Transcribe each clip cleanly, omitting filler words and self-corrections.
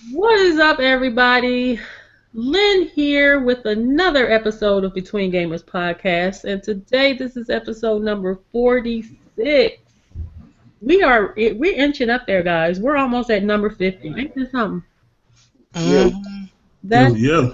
What is up, everybody? Lynn here with another episode of Between Gamers Podcast, and today this is episode number 46. We're inching up there, guys. We're almost at number 50. Ain't this something? Yeah, That's Yeah.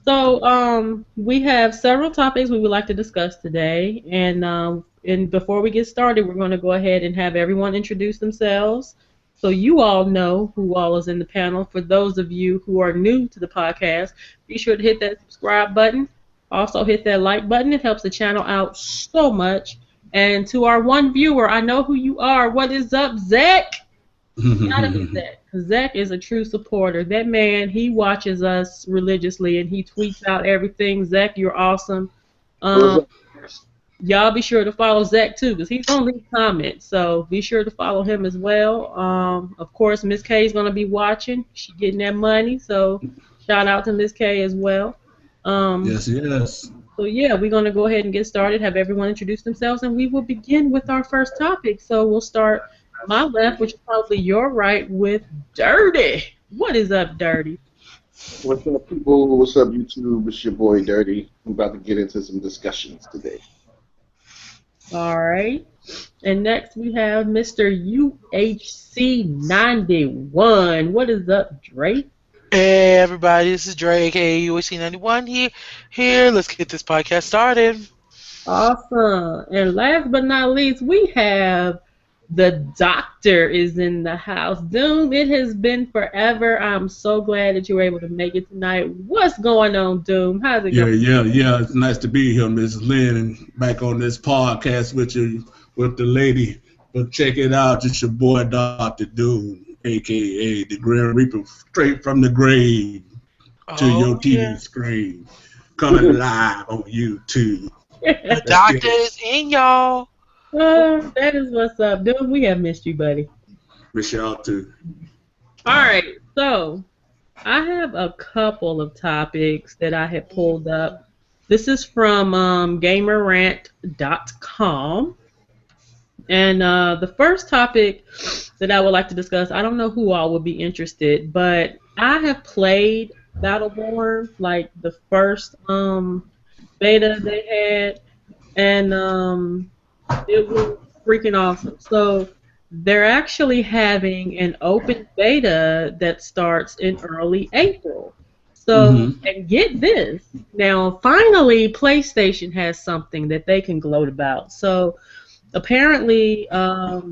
so. We have several topics we would like to discuss today, and before we get started, we're going to go ahead and have everyone introduce themselves, so you all know who all is in the panel. For those of you who are new to the podcast, be sure to hit that subscribe button. Also, hit that like button. It helps the channel out so much. And to our one viewer, I know who you are. What is up, Zach? Gotta be Zach. Zach is a true supporter. That man, he watches us religiously and he tweets out everything. Zach, you're awesome. what's Um, up? y'all be sure to follow Zach too, because he's gonna leave comments. So be sure to follow him as well. Of course, Miss K is gonna be watching. She getting that money, so shout out to Miss K as well. Um, Yes. so yeah, we're gonna go ahead and get started. Have everyone introduce themselves, and we will begin with our first topic. So we'll start on my left, which is probably your right, with Dirty. What is up, Dirty? What's up, people? What's up, YouTube? It's your boy Dirty. I'm about to get into some discussions today. All right. And next we have Mr. UHC91. What is up, Drake? Hey everybody, this is Drake, aka UAC91 here. Let's get this podcast started. Awesome. And last but not least, we have the doctor is in the house. Doom, it has been forever. I'm so glad that you were able to make it tonight. What's going on, Doom? How's it going? Yeah. It's nice to be here, Miss Lynn, and back on this podcast with you, with the lady. But check it out, it's your boy Dr. Doom, aka the Grim Reaper, straight from the grave to your TV screen, coming live on YouTube. The doctor is in, y'all. That is what's up, Doom. We have missed you, buddy. Miss y'all too. All right, so I have a couple of topics that I had pulled up. This is from gamerrant.com. And the first topic that I would like to discuss, I don't know who all would be interested, but I have played Battleborn, like the first beta they had, and it was freaking awesome. So they're actually having an open beta that starts in early April. So, and get this, now finally PlayStation has something that they can gloat about. So apparently, as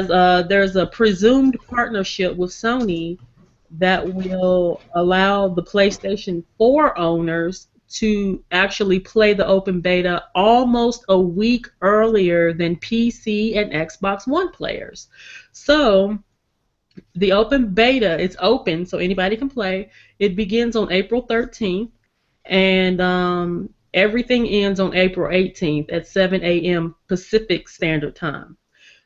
there's a presumed partnership with Sony that will allow the PlayStation 4 owners to actually play the open beta almost a week earlier than PC and Xbox One players. So the open beta, it's open so anybody can play. It begins on April 13th, and everything ends on April 18th at 7 a.m. Pacific Standard Time.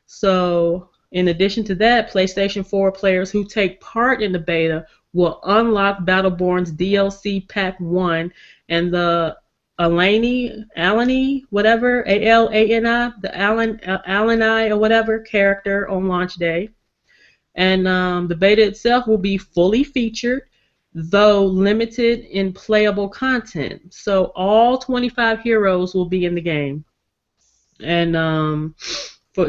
So in addition to that, PlayStation 4 players who take part in the beta will unlock Battleborn's DLC Pack 1 and the Alani, whatever, A-L-A-N-I, the Alani or whatever character on launch day. And the beta itself will be fully featured, though limited in playable content. So all 25 heroes will be in the game. And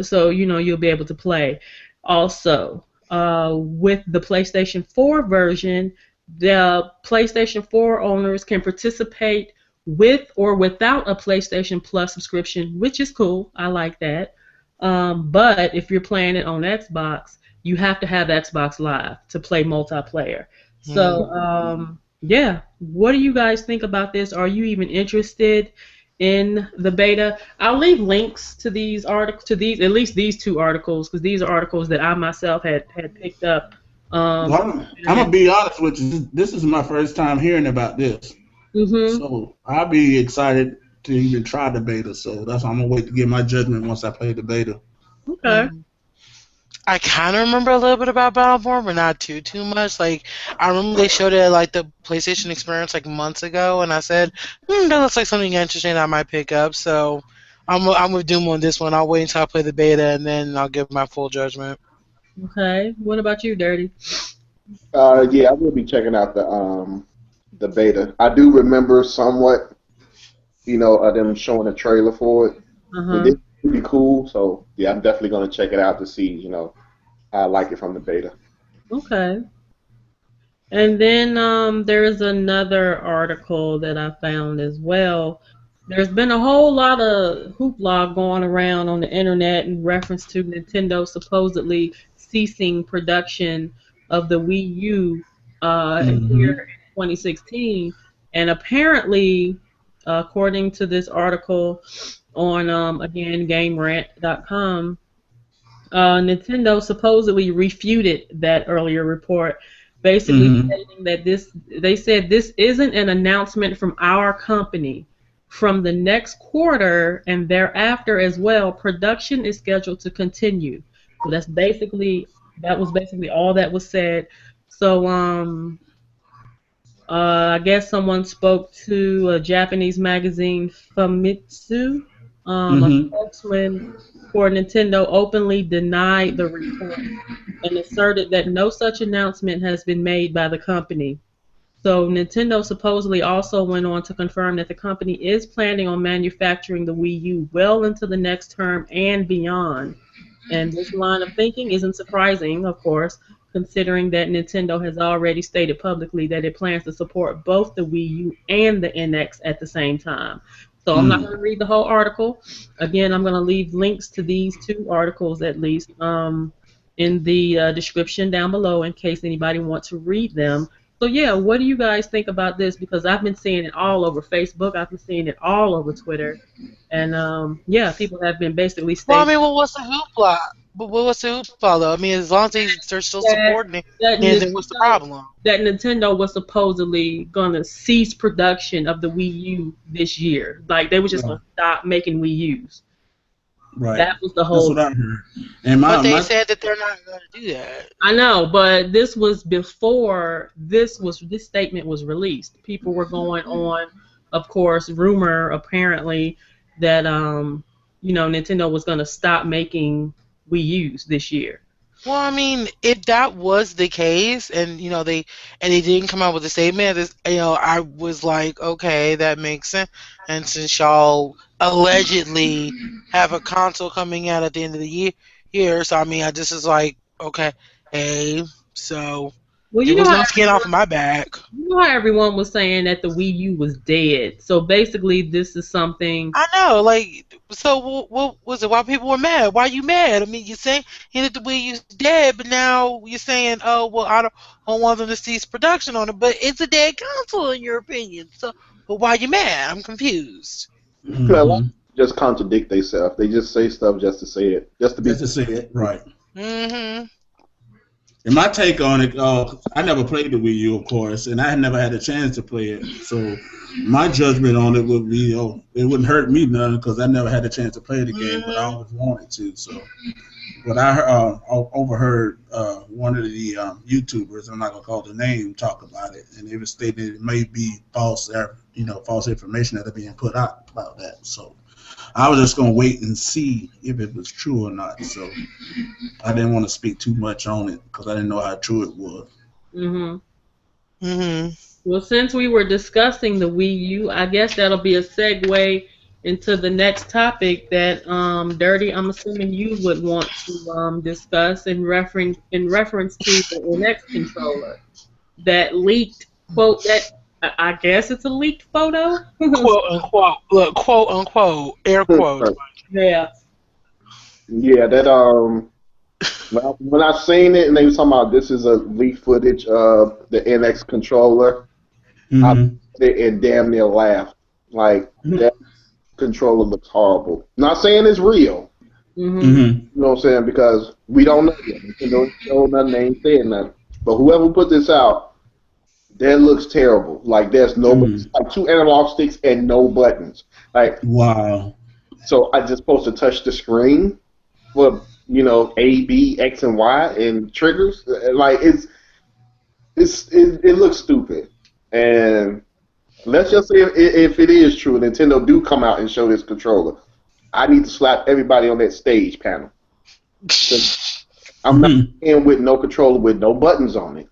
so you'll be able to play. Also, with the PlayStation 4 version, the PlayStation 4 owners can participate with or without a PlayStation Plus subscription, which is cool. I like that. But if you're playing it on Xbox, you have to have Xbox Live to play multiplayer. So, yeah, what do you guys think about this? Are you even interested in the beta? I'll leave links to these articles, at least these two articles, because these are articles that I myself had picked up. Well, I'm gonna be honest with you. This is my first time hearing about this, so I'll be excited to even try the beta. So that's why I'm gonna wait to get my judgment once I play the beta. Okay. I kind of remember a little bit about Battleborn, but not too much. Like, I remember they showed it at, like, the PlayStation Experience, like, months ago, and I said, that looks like something interesting I might pick up, so I'm with Doom on this one. I'll wait until I play the beta, and then I'll give my full judgment. Okay. What about you, Dirty? Yeah, I will be checking out the beta. I do remember somewhat, them showing a trailer for it. Uh It huh. did pretty cool, so yeah, I'm definitely gonna check it out to see, how I like it from the beta. Okay. And then there is another article that I found as well. There's been a whole lot of hoopla going around on the internet in reference to Nintendo supposedly ceasing production of the Wii U here Mm-hmm. in 2016. And apparently, according to this article on, again, GameRant.com, Nintendo supposedly refuted that earlier report, basically Mm-hmm. stating that they said this isn't an announcement from our company. From the next quarter and thereafter as well, production is scheduled to continue. So that was basically all that was said. So I guess someone spoke to a Japanese magazine, Famitsu. A Mm-hmm. spokesman for Nintendo openly denied the report and asserted that no such announcement has been made by the company. So Nintendo supposedly also went on to confirm that the company is planning on manufacturing the Wii U well into the next term and beyond. And this line of thinking isn't surprising, of course, considering that Nintendo has already stated publicly that it plans to support both the Wii U and the NX at the same time. So I'm not going to read the whole article. Again, I'm going to leave links to these two articles at least in the description down below in case anybody wants to read them. So yeah, what do you guys think about this? Because I've been seeing it all over Facebook. I've been seeing it all over Twitter. And yeah, people have been basically Well, I stating mean, well, what's the hoopla? But what's the hoopla though? I mean, as long as they're still that supporting it, that then what's the Nintendo problem? that Nintendo was supposedly gonna cease production of the Wii U this year. Like they were just Right. gonna stop making Wii Us. Right. That was the That's whole what I thing. heard. And But they my said that they're not going to do that. I know, but this was before this statement was released. People were going on, of course, rumor apparently that Nintendo was gonna stop making Wii Us this year. Well, I mean, if that was the case, and they didn't come out with a statement, I was like, okay, that makes sense. And since y'all allegedly have a console coming out at the end of the year, so I mean, I just was like, okay, hey, so Well, there was no skin off of my back. you know how everyone was saying that the Wii U was dead. So basically, this is something. I know, like, so what was it? Why people were mad? Why you mad? I mean, you're saying that the Wii U's dead, but now you're saying, oh, well, I don't want them to cease production on it, but it's a dead console in your opinion. So, but why you mad? I'm confused. Because a lot of mm-hmm. people just contradict themselves. They just say stuff just to say it, just to be. That's just it. Right. Mm-hmm. And my take on it, I never played the Wii U, of course, and I had never had a chance to play it. So my judgment on it would be, it wouldn't hurt me none because I never had a chance to play the game, but I Mm-hmm. always wanted to. So, but I overheard one of the YouTubers, I'm not gonna call the name, talk about it, and they were stating it may be false information that are being put out about that. So I was just gonna wait and see if it was true or not. So I didn't want to speak too much on it because I didn't know how true it was. Hmm. Mm-hmm. Well, since we were discussing the Wii U, I guess that'll be a segue into the next topic that Dirty. I'm assuming you would want to discuss in reference to the NX controller that leaked. Quote that I guess it's a leaked photo. Quote unquote. Look, quote unquote. Air quotes. Yeah. Yeah, that when I seen it and they was talking about this is a leak footage of the NX controller, I looked Mm-hmm. at it and damn near laughed. Like that controller looks horrible. Not saying it's real, Mhm. Mm-hmm. you know what I'm saying? Because we don't know yet. Nintendo ain't showed nothing, they ain't saying nothing. But whoever put this out, that looks terrible. Like there's no, Mm-hmm. it's like two analog sticks and no buttons. Like Wow. so, I just supposed to touch the screen for A, B, X, and Y and triggers. Like it looks stupid. And let's just say if it is true, Nintendo do come out and show this controller, I need to slap everybody on that stage panel. 'Cause I'm not playing with no controller with no buttons on it.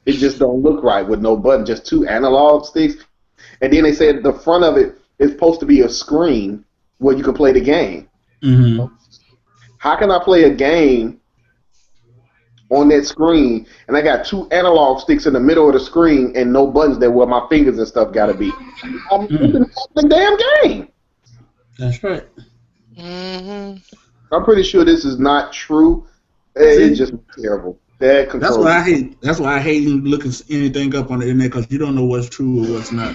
It just don't look right with no button, just two analog sticks. And then they said the front of it is supposed to be a screen where you can play the game. How can I play a game on that screen and I got two analog sticks in the middle of the screen and no buttons there where my fingers and stuff got to be? I'm missing the damn game. That's right. I'm pretty sure this is not true. It's just terrible. Bad control. That's what I hate. That's why I hate looking anything up on the internet because you don't know what's true or what's not.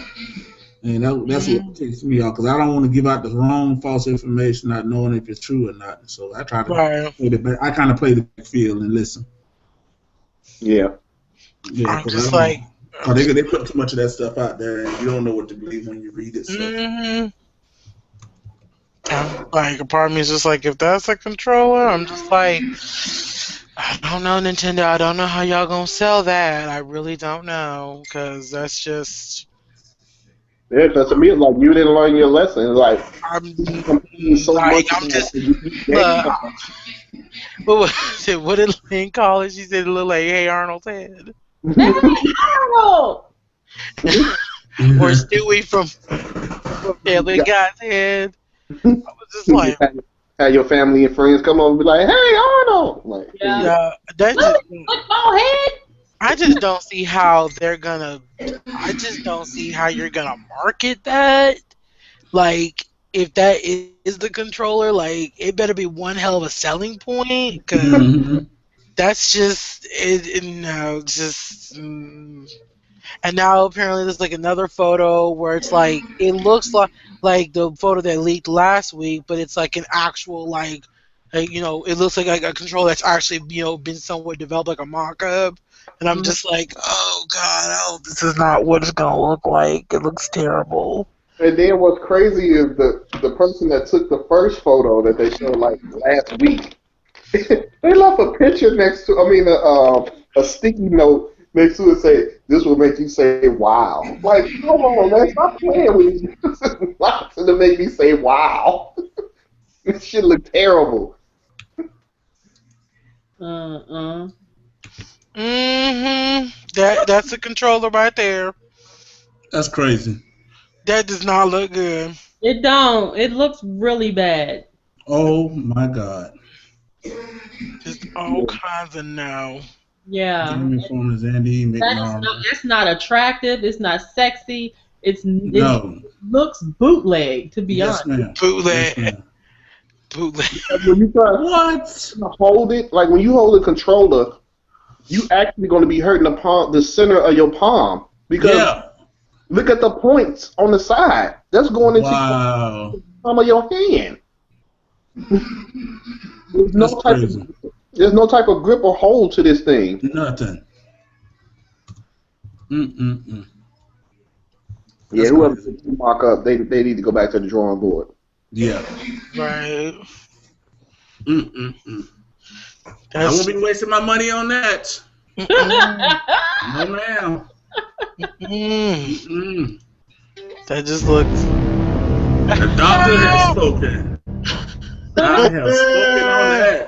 And that's what takes me off because I don't want to give out the wrong, false information, not knowing if it's true or not. So I try to play the back. I kind of play the field and listen. Yeah. I'm just like, they put too much of that stuff out there, and you don't know what to believe when you read it. So. Like a part of me is just like, if that's a controller, I'm just like, I don't know, Nintendo. I don't know how y'all gonna sell that. I really don't know, because that's just. Yeah, because to me, it's like you didn't learn your lesson. Like I'm so like, much. I'm just. What did Lynn call it? She said it looked like Hey Arnold's head. Hey Arnold! Or Stewie from Family Guy's head. I was just like, have your family and friends come over and be like, "Hey, Arnold!" Like, yeah, that just. I just don't see how they're gonna. I just don't see how you're gonna market that. Like, if that is the controller, like, it better be one hell of a selling point. Cause that's just it. No, just. And now apparently there's like another photo where it's like it looks like the photo that leaked last week, but it's like an actual like it looks like a controller that's actually been somewhat developed, like a mock-up. And I'm just like, oh god, I hope this is not what it's gonna look like. It looks terrible. And then what's crazy is the person that took the first photo that they showed like last week, they left a picture next to, a sticky note next to it say, "This will make you say wow." Like, come on, man, stop playing with me. Lots to make me say wow. This shit look terrible. That's a controller right there. That's crazy. That does not look good. It don't. It looks really bad. Oh my god. Just all kinds of no. Yeah. That's not attractive. It's not sexy. It looks bootleg, to be honest. Ma'am. Bootleg. Yes, ma'am. Bootleg. When you try to hold it, like when you hold a controller, you actually going to be hurting the center of your palm because look at the points on the side. That's going into the palm of your hand. There's no type of grip or hold to this thing. Nothing. Yeah, whoever mark up, they need to go back to the drawing board. Yeah. Right. I won't be wasting my money on that. No, ma'am. That just looks. The doctor has spoken. I have spoken on that.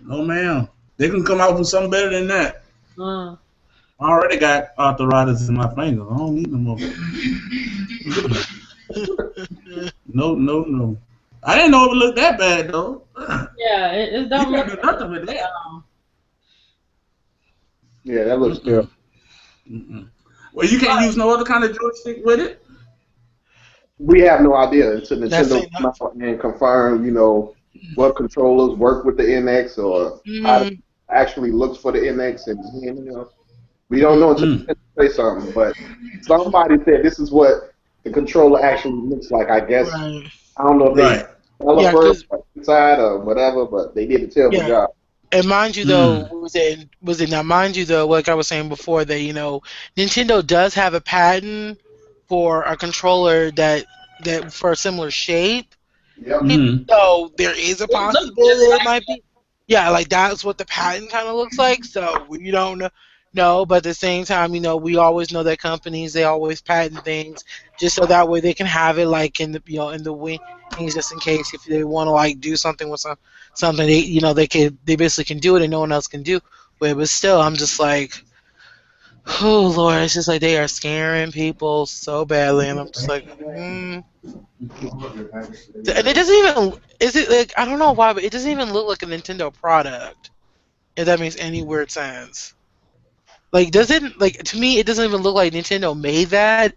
No, ma'am. They can come out with something better than that. I already got arthritis in my fingers. I don't need no more. No. I didn't know it looked that bad though. Yeah, it don't look do nothing with that. Yeah, that looks terrible. Well, you can't use no other kind of joystick with it. We have no idea until Nintendo come out and confirm, what controllers work with the NX or how it actually looks for the NX, and we don't know until Nintendo say something. But somebody said this is what the controller actually looks like. I guess I don't know if they developers inside or whatever, but they did a terrible job. And mind you, though, was it now? Mind you, though, like I was saying before, that Nintendo does have a patent for a controller that for a similar shape. Yep. So there is a possibility it might be. Yeah, like that's what the patent kind of looks like. So you don't know. No, but at the same time, we always know that companies they always patent things just so that way they can have it like in the in the wings just in case if they want to like do something with something they basically can do it and no one else can do. But still, I'm just like, oh Lord, it's just like they are scaring people so badly, and I'm just like, And it doesn't even is it like I don't know why, but it doesn't even look like a Nintendo product. If that makes any weird sense. Like, does it like to me? It doesn't even look like Nintendo made that.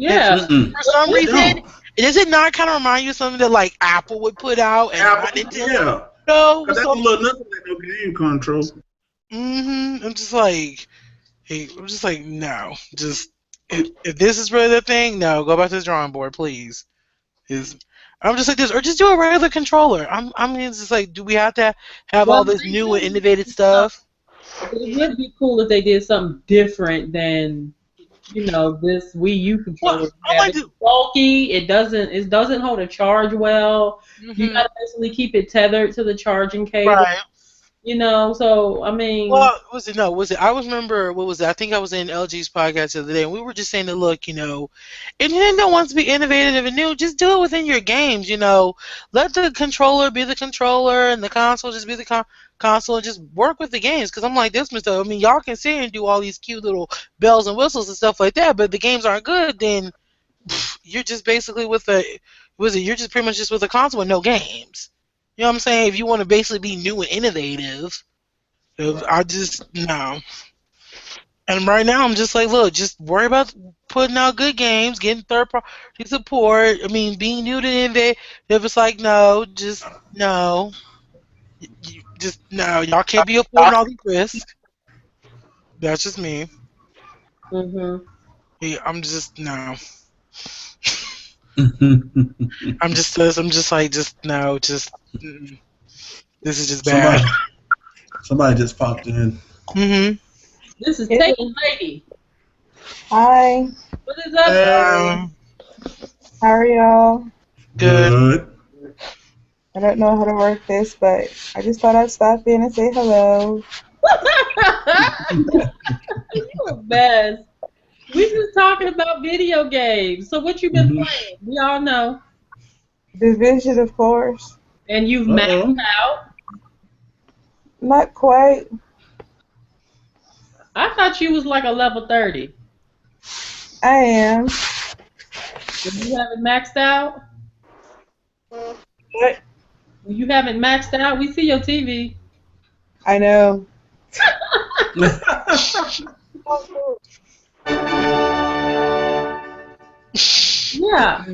And Yeah. for some It reason, don't. does it not kind of remind you of something that like Apple would put out and not Apple, Nintendo? yeah. No, Cause that so don't look nothing like no game control. I'm just like, hey, I'm just like, no, just if this is really the thing, no, go back to the drawing board, please. Is I'm just like this, or just do a regular controller. I mean, it's just like, do we have to have Well, all this they new and do. innovative stuff? It would be cool if they did something different than this Wii U Well, controller I we have. like It's to. bulky. It doesn't hold a charge well. You Hmm. gotta basically keep it tethered to the charging cable. Right. So I mean, Well, was it no? Was it? I was remember what was it? I think I was in LG's podcast the other day, and we were just saying that look, if Nintendo wants to be innovative and new, just do it within your games. Let the controller be the controller, and the console just be the console, and just work with the games. Because I'm like this, Mister. I mean, y'all can sit here and do all these cute little bells and whistles and stuff like that, but if the games aren't good, then you're just basically with a was it? You're just pretty much just with a console with no games. You know what I'm saying? If you want to basically be new and innovative. I just no. And right now I'm just like, look, just worry about putting out good games, getting third party support. I mean, being new to Inve, if it's like no, just no, just no. Y'all can't be affording all these risks. That's just me. mhm, Yeah, I'm just no. somebody, I'm just like just no, just this is just bad. somebody just popped in. Mhm. this is It TakenLady. Hi, What is up? Um, how are y'all? good. Good. I don't know how to work this, but I just thought I'd stop in and say hello. You a mess. We just talking about video games. So what you been Mhm. playing? We all know. Division, of course. And you've maxed Uh-oh. out. Not quite. I thought you was like a level 30. I am. But you haven't maxed out? What? You haven't maxed out? We see your TV. I know. Yeah.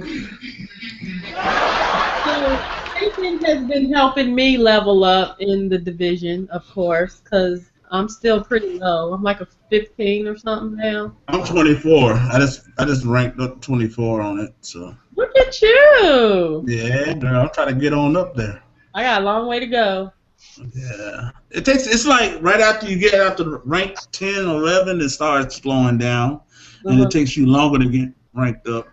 So Taken has been helping me level up in the division, of course, because I'm still pretty low. I'm like a 15 or something now. I'm 24. I just ranked up 24 on it. So Look at you. yeah, girl, I'm trying to get on up there. I got a long way to go. Yeah, it's like right after you get out to rank 10 or 11, it starts slowing down, and Uh-huh. it takes you longer to get ranked up.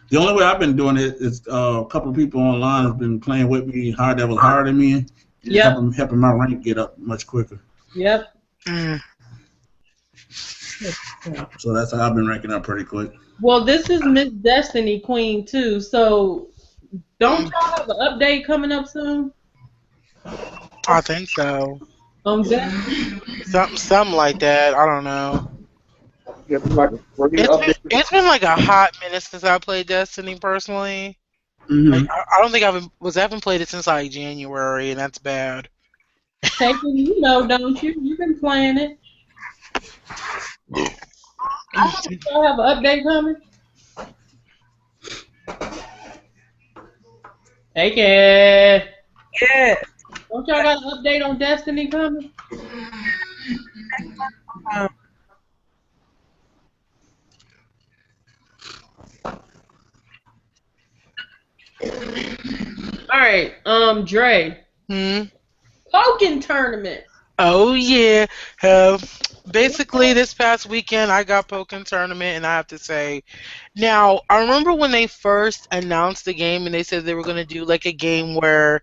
The only way I've been doing it is a couple of people online have been playing with me hard that was harder than me, Yep. helping my rank get up much quicker. Yep. Mm. So that's how I've been ranking up pretty quick. Well, this is Miss Destiny Queen too. So don't y'all have an update coming up soon? I think so. Destiny. Something like that. I don't know. Get like a free It's been, update. it's been like a hot minute since I played Destiny personally. Mm-hmm. Like I don't think I haven't played it since like January, and that's bad. Taken, don't you? You've been playing it. Y'all have an update coming? Taken. Yeah. Don't y'all got an update on Destiny coming? All right, Dre. Hmm. Pokken Tournament. Oh yeah. Basically, this past weekend I got Pokken Tournament, and I have to say, now I remember when they first announced the game, and they said they were gonna do like a game where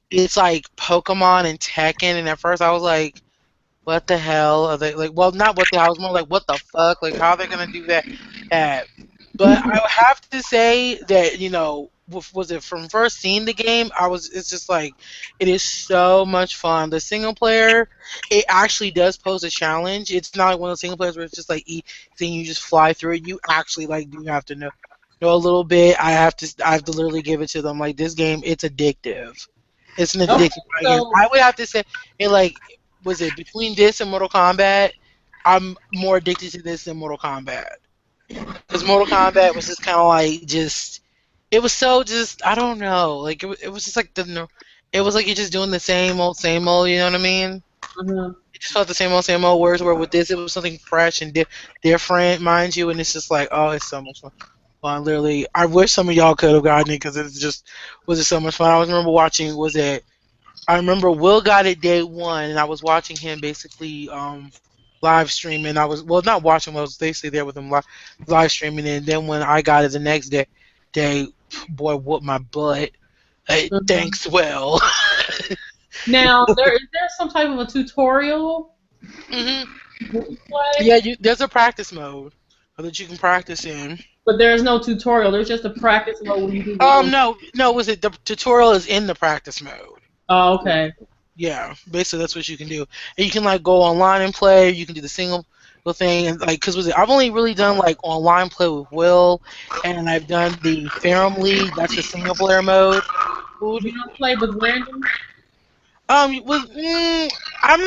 it's like Pokemon and Tekken, and at first I was like, what the hell are they like? Well, not what the hell. It's more like what the fuck? Like how are they gonna do that? That. But I would have to say that was it from first seeing the game? It's just like it is so much fun. The single player, it actually does pose a challenge. It's not like one of those single players where it's just like thing you just fly through it. You actually like do have to know a little bit. I have to literally give it to them. Like this game, it's addictive. It's an Okay, addictive game. so I would have to say, it like was it between this and Mortal Kombat? I'm more addicted to this than Mortal Kombat. Because Mortal Kombat was just kind of like just, it was so just I don't know, like it was just like it was like you're just doing the same old. You know what I mean? uh It just felt the same old. Words where with this it was something fresh and different, mind you, and it's just like oh, it's so much fun. Well, literally, I wish some of y'all could have gotten it because it's just was it so much fun. I always remember watching. I remember Will got it day one, and I was watching him basically live streaming. I was not watching. I was basically there with him live streaming, and then when I got it the next day, boy, whooped my butt. Hey, thanks, Will. now there some type of a tutorial hmm when you play, Yeah, there's a practice mode that you can practice in. but there's no tutorial. There's just a practice mode where you do little. No, was it the tutorial is in the practice mode? Oh, okay. Yeah, basically that's what you can do. And you can like go online and play. You can do the single thing, and like because I've only really done like online play with Will, and I've done the Ferrum League. That's the single player mode. You don't play with random. Was I'm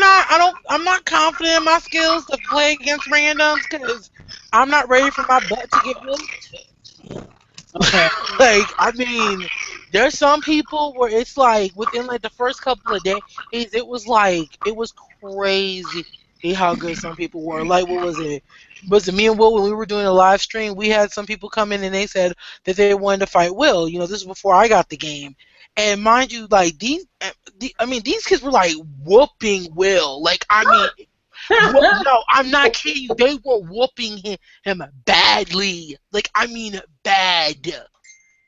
not confident in my skills to play against randoms because I'm not ready for my butt to get whooped. Okay. Like, I mean, there's some people where it's like within like the first couple of days, it was crazy how good some people were. Like, what was it? Was it me and Will when we were doing a live stream? We had some people come in and they said that they wanted to fight Will. This is before I got the game, and mind you, like these kids were like whooping Will. Like, I mean. No, I'm not kidding you. They were whooping him badly. Like, I mean, bad.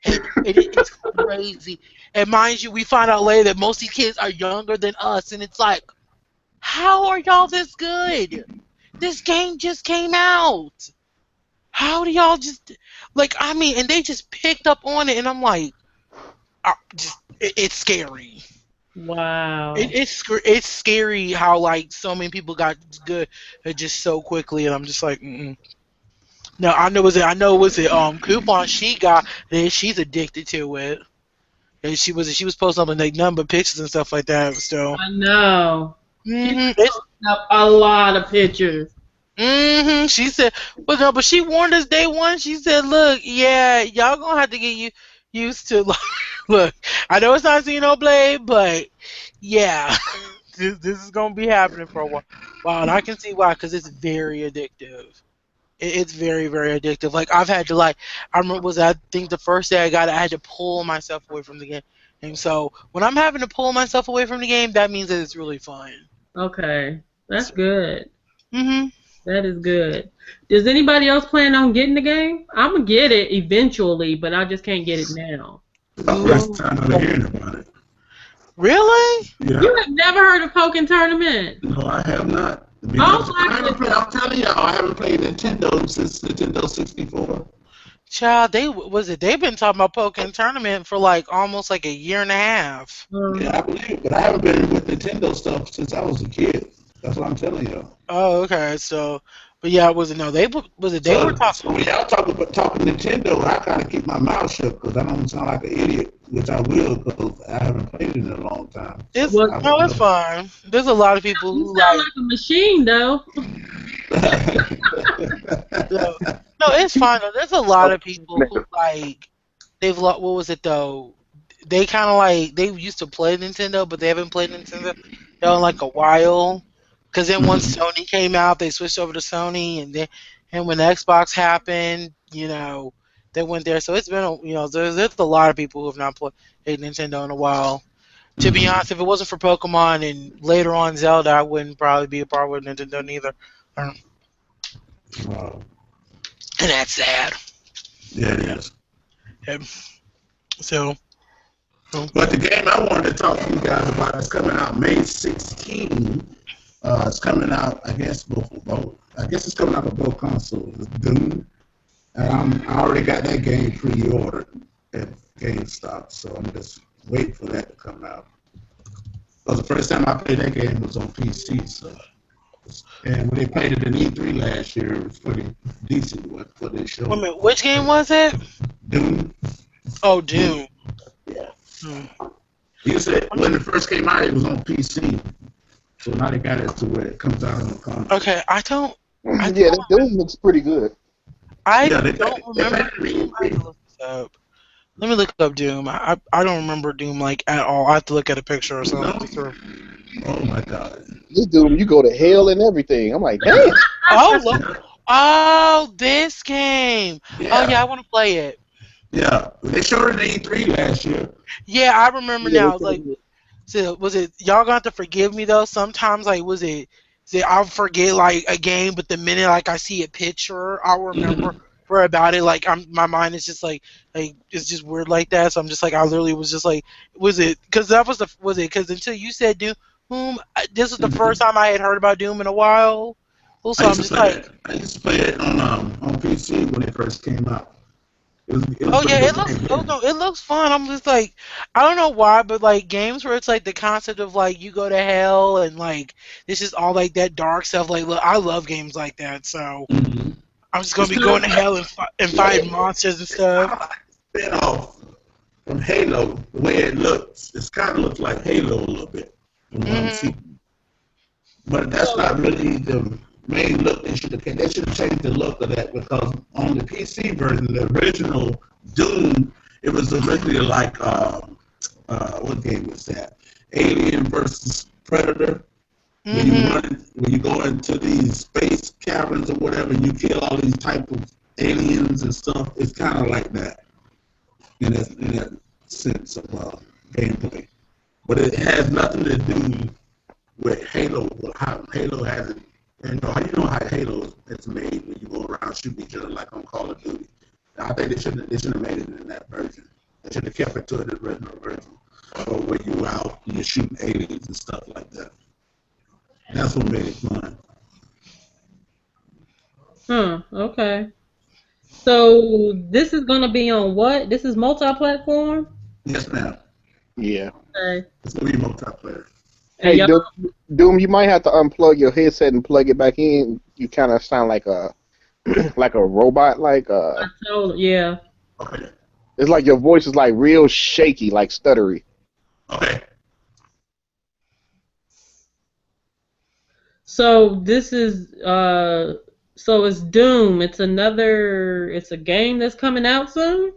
It's crazy. And mind you, we find out later that most of these kids are younger than us. And it's like, how are y'all this good? This game just came out. How do y'all just, like, I mean, and they just picked up on it. And I'm like, it's scary. Wow. It's scary how like so many people got good just so quickly, and I'm just like, no, I know it was it Coupon she got that she's addicted to it, and she was posting up like number pictures and stuff like that. So I know. it's Up a lot of pictures. She said, but she warned us day one. She said, look, yeah, y'all gonna have to get used to look. I know it's not Xenoblade, but yeah, this is gonna be happening for a while. Wow, and I can see why, because it's very addictive. It's very, very addictive. Like I've had to I remember I think the first day I got it, I had to pull myself away from the game. And so when I'm having to pull myself away from the game, that means that it's really fun. Okay, that's good. Mm-hmm. That is good. Does anybody else plan on getting the game? I'm gonna get it eventually, but I just can't get it now. First time I'm hearing about it. Really? Yeah. You have never heard of Pokken Tournament? No, I have not. Oh, I'm telling y'all, I haven't played Nintendo since Nintendo 64. Child, they've been talking about Pokken Tournament for like almost like a year and a half. Yeah, I believe it, but I haven't been with Nintendo stuff since I was a kid. That's what I'm telling you. Oh, okay. So, but yeah, were talking. So when y'all talking Nintendo, I kind of keep my mouth shut because I don't sound like an idiot, which I will because I haven't played it in a long time. It's fine. There's a lot of people who sound like a machine, though. No, it's fine. Though. There's a lot of people who what was it though? They kind of they used to play Nintendo, but they haven't played Nintendo in like a while. Because then once Sony came out, they switched over to Sony, and when the Xbox happened, they went there. So it's been there's a lot of people who have not played Nintendo in a while. To be honest, if it wasn't for Pokemon and later on Zelda, I wouldn't probably be a part with Nintendo neither. Wow. And that's sad. Yeah, it is. So. But the game I wanted to talk to you guys about is coming out May 16th. It's coming out, I guess, both. I guess it's coming out for both consoles. It's Doom. I already got that game pre-ordered at GameStop, so I'm just waiting for that to come out. Because the first time I played that game was on PC, so. And when they played it in E3 last year, it was pretty decent what they showed. Wait a minute, which game was it? Doom. Oh, Doom. Yeah. You said when it first came out, it was on PC. So now they got it to where it comes out on the console. Okay, I don't. Yeah, that Doom looks pretty good. I don't remember Doom. I have to look this up. Let me look up Doom. I don't remember Doom like at all. I have to look at a picture or something. Oh my god. This Doom, you go to hell and everything. I'm like, damn. Oh, this game. Yeah. Oh yeah, I want to play it. Yeah, they showed it at E3 last year. Yeah, I remember now. Like, so was it? Y'all gonna have to forgive me though. Sometimes, like, I'll forget like a game, but the minute like I see a picture, I'll remember where about it. Like, my mind is just like it's just weird like that. So I'm just like, I literally was just like, was it? Because that was it? Because until you said Doom, this was the first time I had heard about Doom in a while. Also, I'm just like, I used to play it on PC when it first came out. It looks fun. I'm just like, I don't know why, but like games where it's like the concept of like you go to hell and like this is all like that dark stuff. Like, look, I love games like that. So I'm just gonna be going to hell and fighting monsters and stuff. Spin off from Halo, the way it looks, it kind of looks like Halo a little bit. But that's not really the main look they should have changed. They should have changed the look of that because on the PC version, the original Doom, it was originally like what game was that? Alien versus Predator. When you go into these space caverns or whatever, you kill all these type of aliens and stuff. It's kind of like that in that sense of gameplay. But it has nothing to do with Halo. How Halo has it. And you know how Halo is made when you go around shooting each other like on Call of Duty. I think they should have made it in that version. They should have kept it to the original version, or where you out and you're shooting aliens and stuff like that. That's what made it fun. Okay. So this is gonna be on what? This is multi-platform? Yes, ma'am. Yeah. Okay. It's gonna be multiplayer. Hey, Doom, you might have to unplug your headset and plug it back in. You kind of sound like a like a robot, yeah. Okay. It's like your voice is like real shaky, like stuttery. Okay. So this is so it's Doom. It's a game that's coming out soon?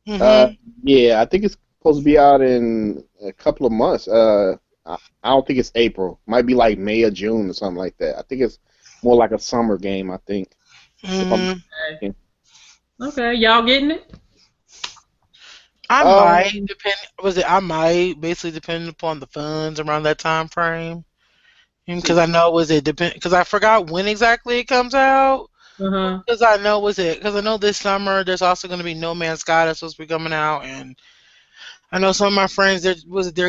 Yeah, I think it's supposed to be out in a couple of months. I don't think it's April. Might be like May or June or something like that. I think it's more like a summer game, I think. Okay, y'all getting it? I might basically depend upon the funds around that time frame. Because I know because I forgot when exactly it comes out. Because I know this summer there's also going to be No Man's Sky that's supposed to be coming out, and I know some of my friends they're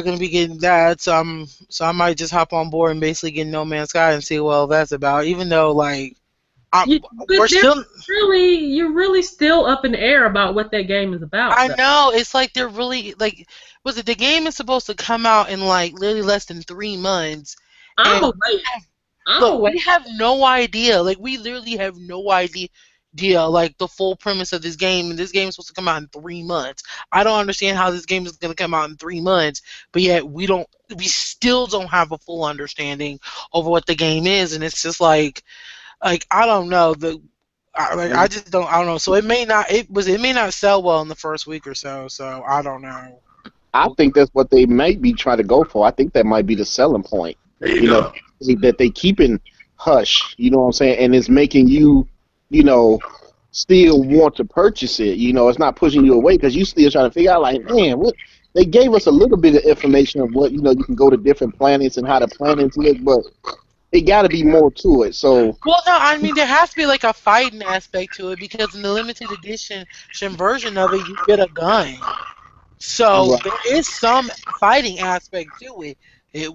going to be getting that, so I might just hop on board and basically get No Man's Sky and see what that's about. Even though like you're really still up in the air about what that game is about. I know it's like they're really like the game is supposed to come out in like literally less than 3 months. We have no idea. Like we literally have no idea. Like the full premise of this game, and this game is supposed to come out in 3 months. I don't understand how this game is going to come out in 3 months, but yet we still don't have a full understanding over what the game is, and it's just like I don't know. I just don't. I don't know. So it may not sell well in the first week or so. So I don't know. I think that's what they might be trying to go for. I think that might be the selling point. There you go. That they keeping hush. You know what I'm saying? And it's making you, still want to purchase it. It's not pushing you away because you still trying to figure out, like, man, what they gave us a little bit of information of what you can go to different planets and how the planets look, but it got to be more to it. So no, I mean there has to be like a fighting aspect to it because in the limited edition version of it, you get a gun. So there is some fighting aspect to it.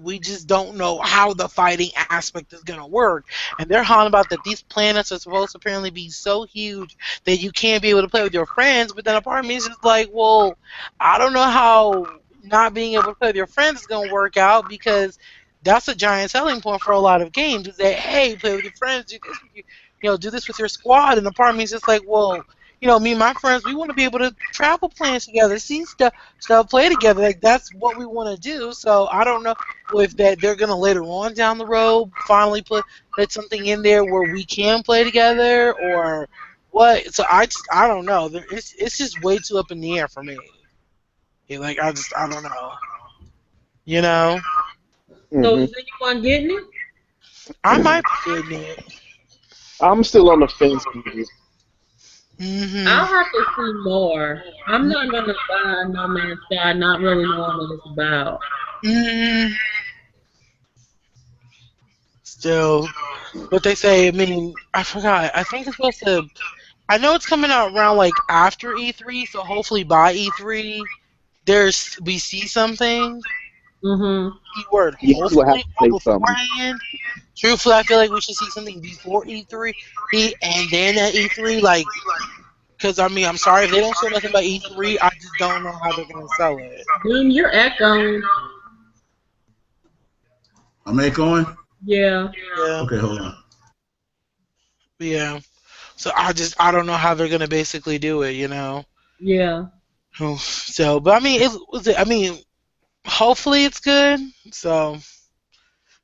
We just don't know how the fighting aspect is gonna work. And they're hollering about that these planets are supposed to apparently be so huge that you can't be able to play with your friends. But then a part of me is just like, well, I don't know how not being able to play with your friends is gonna work out, because that's a giant selling point for a lot of games. Is that, hey, play with your friends, do this with do this with your squad. And the part of me is just like, well, me and my friends, we want to be able to travel plans together, see stuff, play together. Like, that's what we want to do. So I don't know if that they're gonna later on down the road finally put something in there where we can play together, or what. So I don't know. It's just way too up in the air for me. Yeah, like I don't know. You know, So Hmm. is anyone getting it? I might be getting it. I'm still on the fence on this. Mhm. I'll have to see more. I'm not gonna buy No Man's Sky, not really knowing what it's about. Mhm. Still, what they say. I mean, I forgot. I think it's supposed to. I know it's coming out around like after E3, so hopefully by E3 we see something. Mhm. Keyword Yeah, you will have hopefully to or say something. beforehand. Truthfully, I feel like we should see something before E3, and then at E3, like, because I mean, I'm sorry if they don't show nothing by E3, I just don't know how they're gonna sell it. Doom, you're echoing. I'm echoing. Yeah. Yeah, Okay, hold on. yeah. So I don't know how they're gonna basically do it. Yeah. So, but I mean, I mean, hopefully it's good. So,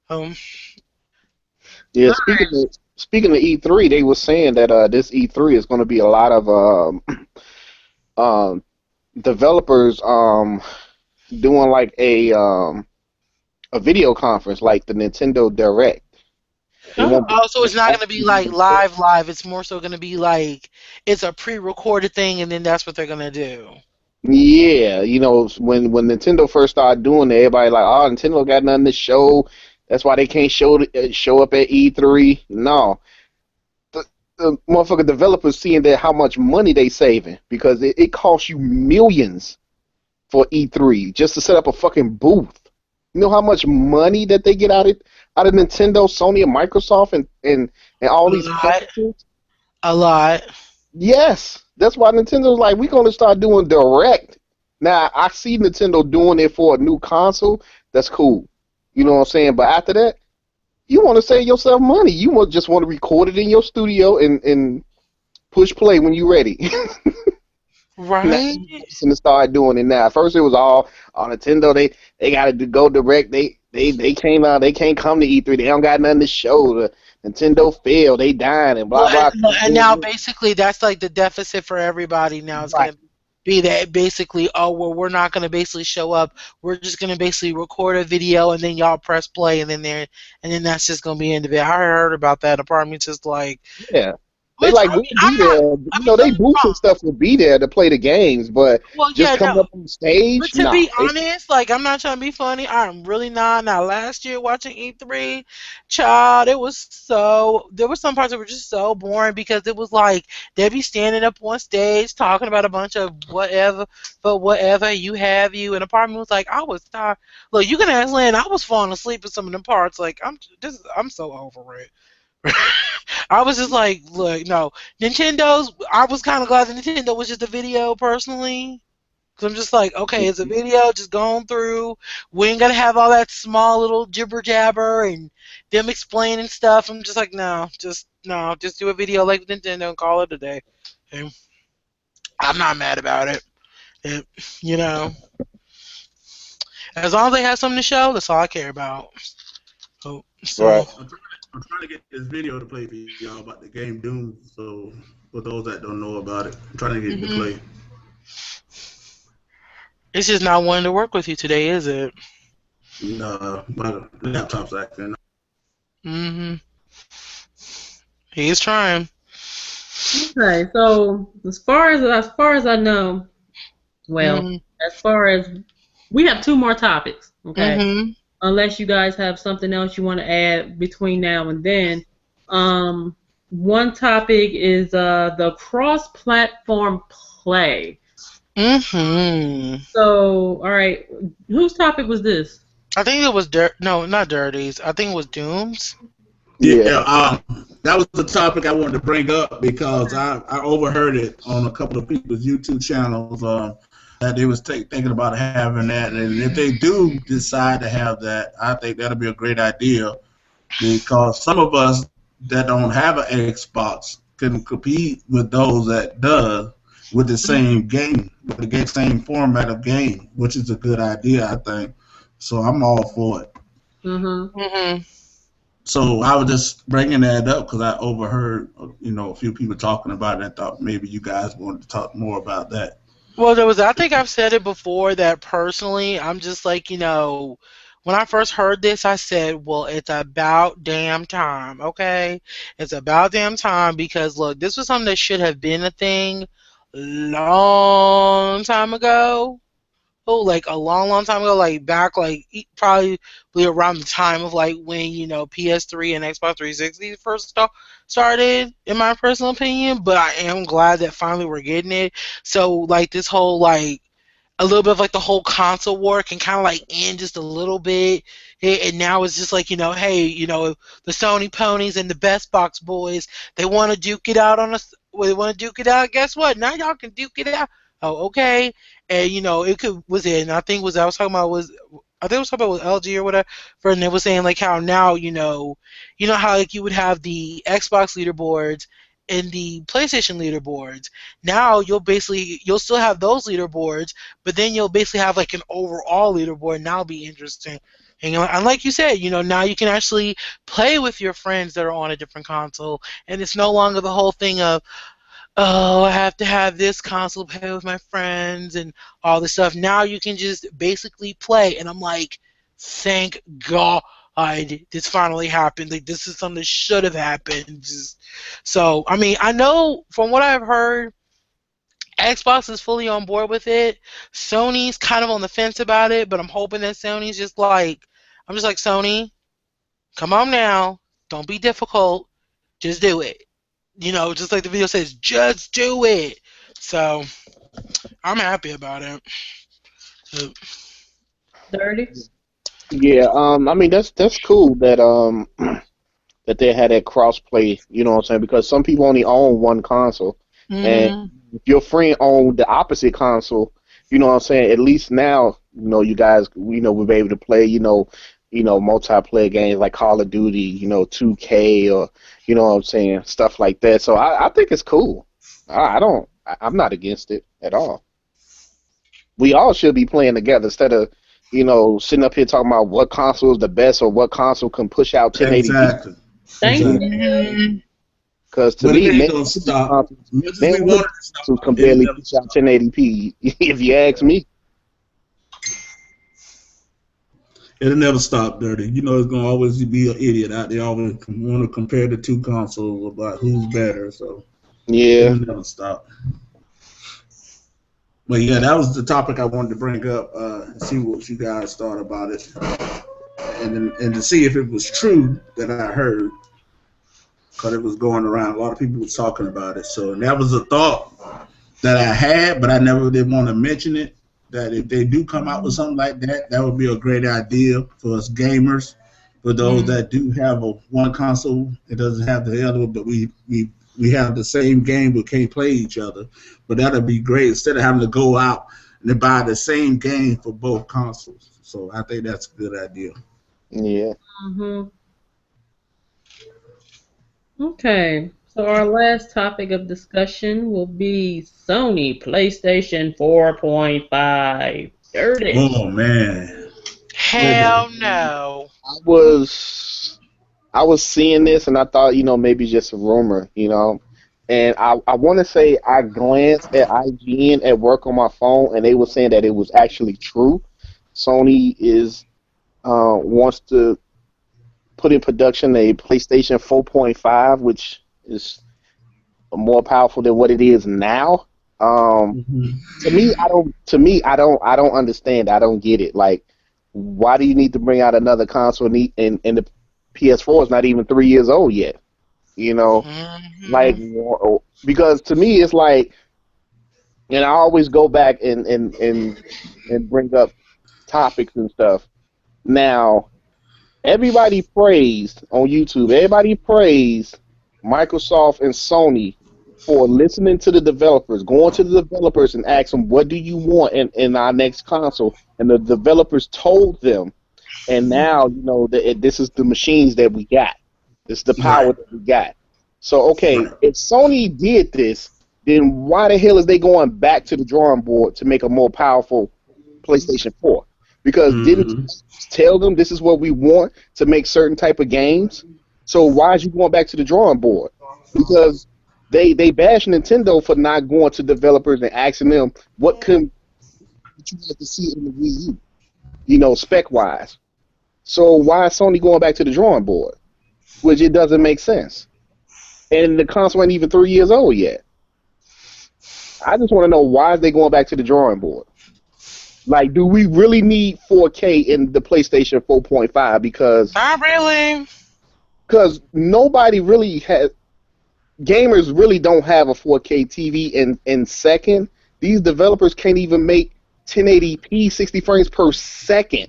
um, Yeah, speaking of E3, they were saying that this E3 is going to be a lot of um, developers doing like a video conference like the Nintendo Direct. They Oh. won't be oh, so it's not gonna be actually like themselves. live. It's more so gonna be like it's a pre-recorded thing, and then that's what they're gonna do. Yeah, when Nintendo first started doing it, everybody like, oh, Nintendo got nothing to show. That's why they can't show up at E3. No, the motherfucker developers seeing that how much money they saving because it costs you millions for E3 just to set up a fucking booth. You know how much money that they get out of Nintendo, Sony, and Microsoft, and all A these lot, publishers? a lot. Yes, that's why Nintendo's like, we're gonna start doing direct. Now I see Nintendo doing it for a new console. That's cool. You know what I'm saying? But after that, you want to save yourself money. Just want to record it in your studio and push play when you're ready. Now Right? it's gonna start doing it now. At first it was all on Nintendo. They got to go direct. They came out. They can't come to E3. They don't got nothing to show. The Nintendo failed. They dying and Well, blah blah. and now basically that's like the deficit for everybody. Now it's Right. gonna be that basically, oh well, we're not gonna basically show up. We're just gonna basically record a video, and then y'all press play, and then that's just gonna be the end of it. I heard about that. Apartment's just like, Yeah. They which like I we'll mean, be there. I mean, They don't get me booths and wrong. stuff will be there to play the games, but Well, just yeah, coming no. up on But stage, to nah. be honest, like I'm not trying to be funny. I'm really not. Now, last year watching E3, child, it was so. There were some parts that were just so boring because it was like they be standing up on stage talking about a bunch of whatever, but whatever you have you. And the part of me was like, I was tired. Look, you can ask Lynn. I was falling asleep in some of them parts. Like I'm so over it. I was just like, look, no, Nintendo's. I was kind of glad that Nintendo was just a video personally. Cause I'm just like, okay, it's a video, just going through. We ain't gotta have all that small little jibber jabber and them explaining stuff. I'm just like, no, just do a video like Nintendo and call it a day. Okay? I'm not mad about it. it. You know, as long as they have something to show, that's all I care about. Oh, so Right. I'm trying to get this video to play for y'all about the game Doom. So for those that don't know about it, I'm trying to get it to hmm play. it's just not wanting to work with you today, is it? My laptop's acting. hmm He's trying. Okay. So as far as I know, well, hmm as far as we have two more topics. Okay. hmm Unless you guys have something else you want to add between now and then. Um, One topic is the cross-platform play. hmm So, all right, whose topic was this? I think it was Dirt. No, not Dirties. I think it was Dooms. Yeah. Yeah, that was the topic I wanted to bring up because I overheard it on a couple of people's YouTube channels that they was thinking about having that, and if they do decide to have that, I think that'll be a great idea because some of us that don't have an Xbox can compete with those that does with the same game, with the same format of game, which is a good idea, I think. So I'm all for it. Mhm. Hmm. So I was just bringing that up because I overheard, a few people talking about it. I thought maybe you guys wanted to talk more about that. Well, there was. I think I've said it before that personally, I'm just like, when I first heard this, I said, well, it's about damn time, okay? It's about damn time because look, this was something that should have been a thing long time ago. Oh, like a long, long time ago, like back, like probably around the time of like when PS3 and Xbox 360 first started, in my personal opinion. But I am glad that finally we're getting it. So like this whole like a little bit of like the whole console war can kind of like end just a little bit. And now it's just like, hey, the Sony ponies and the Best Box boys, they want to duke it out on us. Well, they want to duke it out. Guess what? Now y'all can duke it out. Oh, okay. And it could was it. And I think was I was talking about was I think I was talking about with LG or whatever. And they was saying like how now how like you would have the Xbox leaderboards and the PlayStation leaderboards. Now you'll still have those leaderboards, but then you'll basically have like an overall leaderboard, and that'll be interesting. And like you said, now you can actually play with your friends that are on a different console, and it's no longer the whole thing of, oh, I have to have this console to play with my friends and all this stuff. Now you can just basically play, and I'm like, thank God this finally happened. Like this is something that should have happened. So I mean, I know from what I've heard, Xbox is fully on board with it. Sony's kind of on the fence about it, but I'm hoping that Sony's just like, I'm just like, Sony, come on now. Don't be difficult. Just do it. Just like the video says, just do it. So I'm happy about it. So, Dirty. Yeah. I mean that's cool that that they had that cross play. You know what I'm saying? Because some people only own one console, and mm-hmm. if your friend owned the opposite console, you know what I'm saying? At least now, you guys, we'll be able to play, multiplayer games like Call of Duty, 2K, or what I'm saying, stuff like that. So I think it's cool. I'm not against it at all. We all should be playing together instead of, sitting up here talking about what console is the best or what console can push out 1080p. Exactly. Thank Exactly. you. Because to But it me, ain't man, gonna stop. As much as we the wanted to console stop, can it'll barely never push out stop. 1080p. If you ask me. It'll never stop, Dirty. It's gonna always be an idiot out there always want to compare the two consoles about who's better. So Yeah. it'll never stop. But yeah, that was the topic I wanted to bring up. See what you guys thought about it, and to see if it was true that I heard, because it was going around. A lot of people was talking about it. So and that was a thought that I had, but I never did want to mention it. That if they do come out with something like that, that would be a great idea for us gamers. For those that do have one console, it doesn't have the other, but we have the same game but can't play each other. But that'd be great instead of having to go out and buy the same game for both consoles. So I think that's a good idea. Yeah. Mhm. Okay. So our last topic of discussion will be Sony PlayStation 4.5. Dirty. Oh man. Oh boy. Hell no. I was I was seeing this and I thought, maybe just a rumor, And I want to say I glanced at IGN at work on my phone and they were saying that it was actually true. Sony is wants to put in production a PlayStation 4.5, which is more powerful than what it is now. Mhm. To me, I don't. To me, I don't understand. I don't get it. Like, why do you need to bring out another console? And the PS4 is not even 3 years old yet. Like, Hmm. because to me, it's like, and I always go back and bring up topics and stuff. Now, everybody praised on YouTube. Everybody praised Microsoft and Sony for listening to the developers, going to the developers and asking them, what do you want in our next console? And the developers told them, and now, this is the machines that we got. This is the power that we got. So, okay, if Sony did this, then why the hell is they going back to the drawing board to make a more powerful PlayStation 4? Because didn't you tell them this is what we want to make certain type of games? So why is you going back to the drawing board? Because they bash Nintendo for not going to developers and asking them what you like to see in the Wii U, spec wise. So why is Sony going back to the drawing board? Which it doesn't make sense. And the console ain't even 3 years old yet. I just want to know why they going back to the drawing board. Like, do we really need 4K in the PlayStation 4.5? Because not really. Because nobody really has. Gamers really don't have a 4K TV in second. These developers can't even make 1080p 60 frames per second.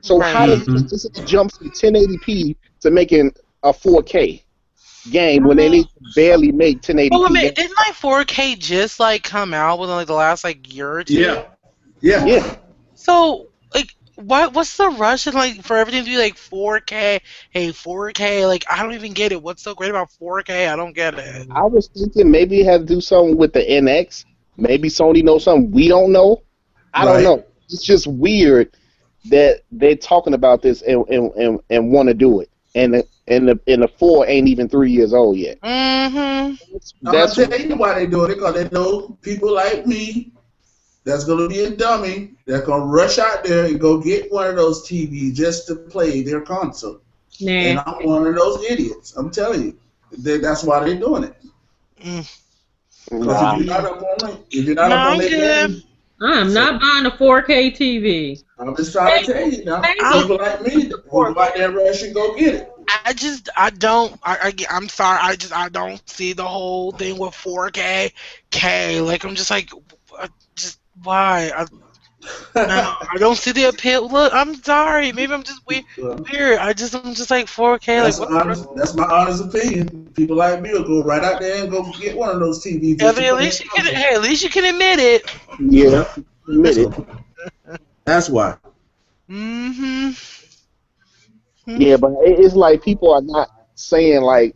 So how does this jump from 1080p to making a 4K game when they need to barely make 1080p? Well, didn't 4K just come out within the last year or two? Yeah. So what's the rush and for everything to be 4K? Hey, 4K, I don't even get it. What's so great about 4K? I don't get it. I was thinking maybe it had to do something with the NX. Maybe Sony knows something we don't know. I don't know. It's just weird that they're talking about this and want to do it. And the 4 ain't even 3 years old yet. That's I'll tell you why they do it. Because they know people like me that's going to be a dummy that's going to rush out there and go get one of those TVs just to play their console. Nah. And I'm one of those idiots. I'm telling you. That's why they're doing it. Because if you're not up on that game, I'm not buying a 4K TV. I'm just trying to tell you now. People like me will go out there and rush and go get it. I'm sorry. I don't see the whole thing with 4K. I'm just why? I don't see the appeal. Look, I'm sorry. Maybe I'm just weird. I'm just 4K. That's my honest opinion. People like me will go right out there and go get one of those TVs. At least you can admit it. Yeah, admit it. That's why. Yeah, but it's like people are not saying why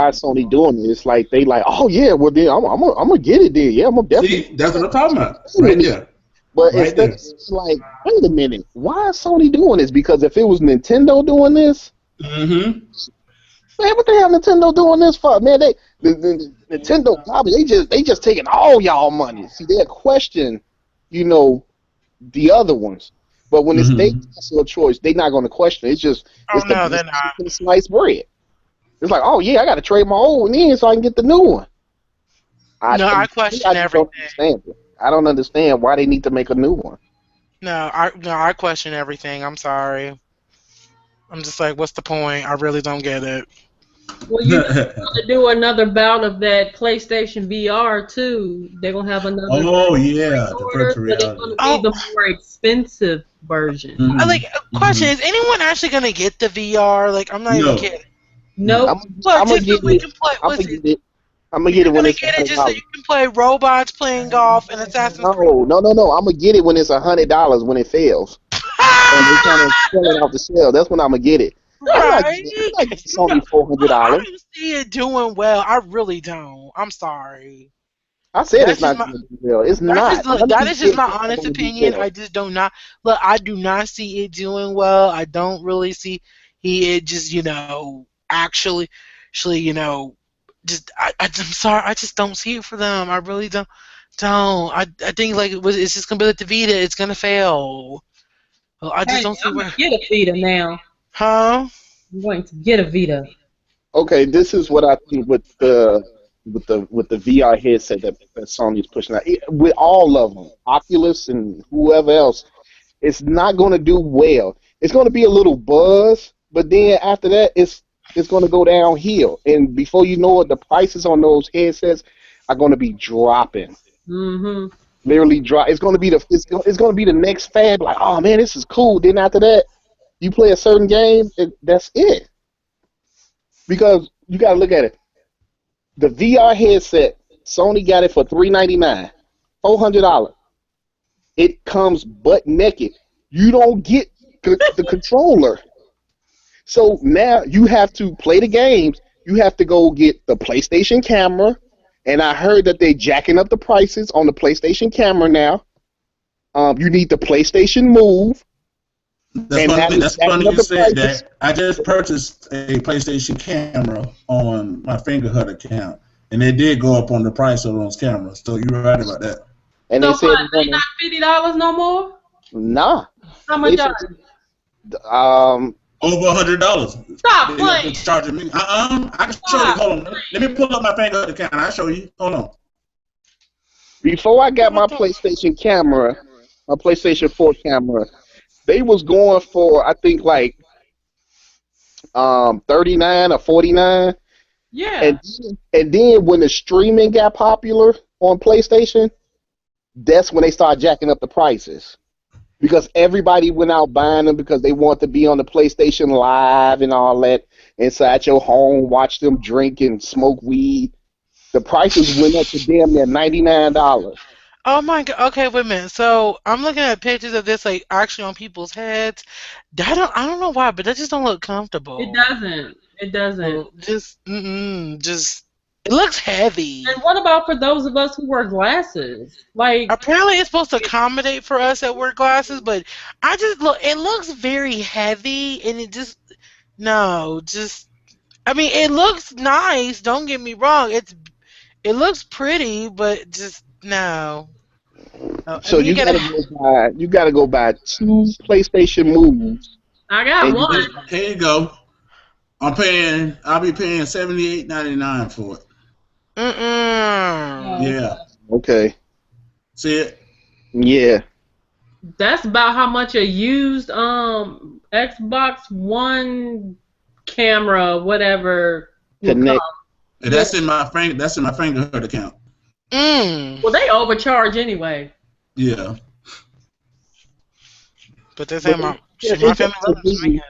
is Sony doing it? It's like they oh yeah, well then I'm gonna get it then. Yeah, I'm gonna definitely. See, that's what I'm talking about. Right there. But it's like, wait a minute, why is Sony doing this? Because if it was Nintendo doing this, man, what the hell Nintendo doing this for? Man, the Nintendo probably they just taking all y'all money. See, they question, the other ones. But when it's their console choice, they're not going to question it. It's just they're not. Sliced bread. It's like, oh yeah, I got to trade my old one in so I can get the new one. I question everything. I don't understand why they need to make a new one. I question everything. I'm sorry. I'm just what's the point? I really don't get it. Well, you're going to do another bout of that PlayStation VR too. They're going to have another. Oh yeah, the virtual reality. But it's going to be the more expensive version. Question: is anyone actually going to get the VR? I'm not even kidding. No. I'm gonna get it. I'm gonna get it when it's $100. Just so you can play robots playing golf and Assassin's Creed. No. I'm gonna get it when it's $100 when it fails. And they kind of sell it off the shelf. That's when I'm gonna get it. Right? It's only $400. I don't see it doing well. I really don't. I'm sorry. I said it's not doing well. It's not. That is just my honest opinion. I just do not. Look, I do not see it doing well. I don't really see it just actually I'm sorry, I just don't see it for them. I really don't. I think it's just gonna be like the Vita. It's gonna fail. Well, I just don't see where. Get a Vita now. Huh? I'm going to get a Vita. Okay, this is what I think with the VR headset that Sony is pushing out. With all of them, Oculus and whoever else, it's not going to do well. It's going to be a little buzz, but then after that, it's going to go downhill. And before you know it, the prices on those headsets are going to be dropping. Literally drop. It's going to be the next fad. Like, oh man, this is cool. Then after that, You play a certain game, that's it. Because you got to look at it. The VR headset, Sony got it for $399, $400. It comes butt naked. You don't get the controller. So now you have to play the games. You have to go get the PlayStation camera, and I heard that they're jacking up the prices on the PlayStation camera now. You need the PlayStation Move. That's funny you said that. I just purchased a PlayStation camera on my Fingerhut account, and it did go up on the price of those cameras. So you're right about that. And so they said what, they not $50 no more? Nah. How much are they? Over $100. Stop playing. Charging me. I can show you. Hold on. Let me pull up my Fingerhut account. I'll show you. Hold on. Before I got my PlayStation camera, my PlayStation 4 camera, they was going for, I think, like $39 or $49. Yeah. And then when the streaming got popular on PlayStation, that's when they started jacking up the prices. Because everybody went out buying them because they want to be on the PlayStation Live and all that inside your home, watch them drink and smoke weed. The prices went up to damn near $99. Oh my god. Okay, wait a minute. So I'm looking at pictures of this, like actually on people's heads. I don't know why, but that just don't look comfortable. It doesn't. It doesn't. Just it looks heavy. And what about for those of us who wear glasses? Like, apparently it's supposed to accommodate for us that wear glasses, but it looks very heavy, and it just I mean, it looks nice. Don't get me wrong. It looks pretty, but just no. So you gotta go buy 2 PlayStation Moves. I got one. Here you go. I'll be paying $78.99 for it. Yeah. Okay. See it? Yeah. That's about how much a used Xbox One camera, whatever. Connect. That's in my Fingerhut account. Well, they overcharge anyway. Yeah. But they say my family.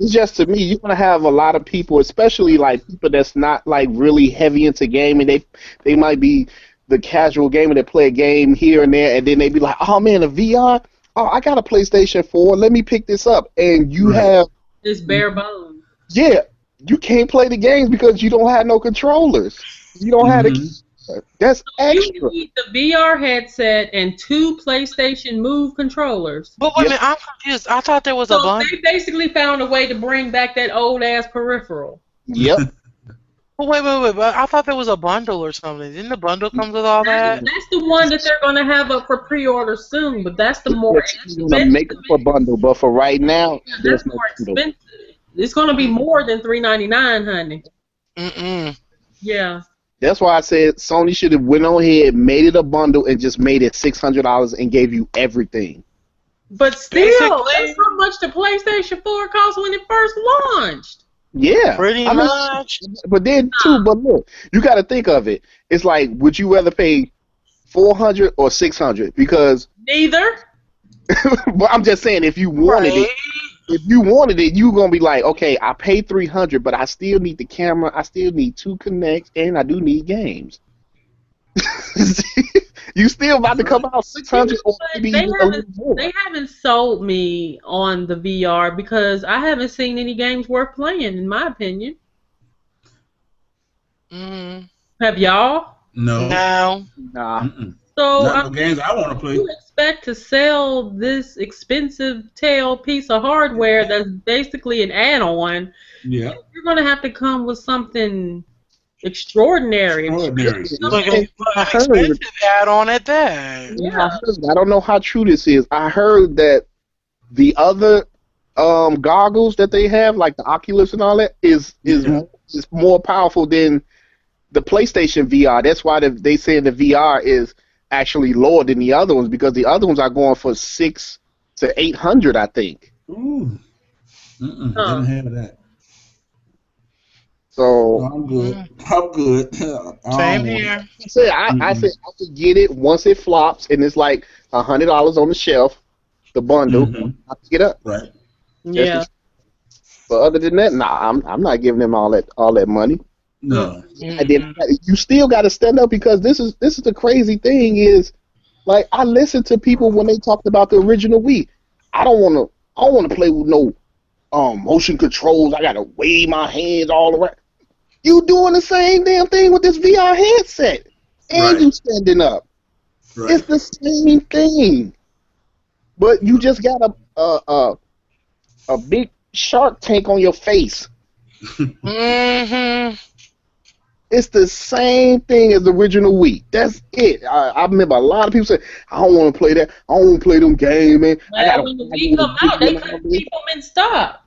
It's just to me, you're gonna have a lot of people, especially like people that's not like really heavy into gaming. They might be the casual gamer that play a game here and there, and then they be like, "Oh man, a VR! Oh, I got a PlayStation 4. Let me pick this up." And you have it's bare bones. Yeah, you can't play the games because you don't have no controllers. You don't have the. That's extra. You need the VR headset and 2 PlayStation Move controllers. But wait a minute, I'm confused. I thought there was a bundle. They basically found a way to bring back that old ass peripheral. Yep. Wait, but I thought there was a bundle or something. Didn't the bundle come with all that? That's the one that they're going to have up for pre-order soon, but that's the more expensive. Going to make up a bundle, but for right now, that's more expensive. It's going to be more than $399, honey. Yeah. That's why I said Sony should have went on ahead, made it a bundle, and just made it $600 and gave you everything. But still, that's how much the PlayStation 4 cost when it first launched. Yeah. Pretty much. But then, too, but look, you got to think of it. It's like, would you rather pay $400 or $600? Because... Neither. But I'm just saying, if you wanted it, you're going to be like, okay, I paid $300, but I still need the camera, I still need 2 connects, and I do need games. You still about to come out $600 or maybe even a little more. They haven't sold me on the VR because I haven't seen any games worth playing, in my opinion. Have y'all? No. Nah. So not the games I want to play. You expect to sell this expensive tail piece of hardware that's basically an add-on. Yeah. You're going to have to come with something extraordinary. Like an expensive add-on at that. Yeah. I don't know how true this is. I heard that the other goggles that they have, like the Oculus and all that, is more powerful than the PlayStation VR. That's why they say the VR is actually lower than the other ones, because the other ones are going for $600 to $800, I think. Ooh. Didn't have that. So I'm good. Same here. I said I could get it once it flops and it's like $100 on the shelf, the bundle. I pick it up. Right. That's Yeah. the. But other than that, nah, I'm not giving them all that money. No. And then you still got to stand up because this is the crazy thing is like I listen to people when they talked about the original Wii. I don't want to play with no motion controls. I gotta wave my hands all around. You doing the same damn thing with this VR headset, and Right. you standing up. Right. It's the same thing, but you just got a big shark tank on your face. Mm-hmm. It's the same thing as the original Wii. That's it. I remember a lot of people say, "I don't want to play that. I don't want to play them games, man. I Well, gotta when the I Wii need a come out, they video couldn't nowadays." keep them in stock.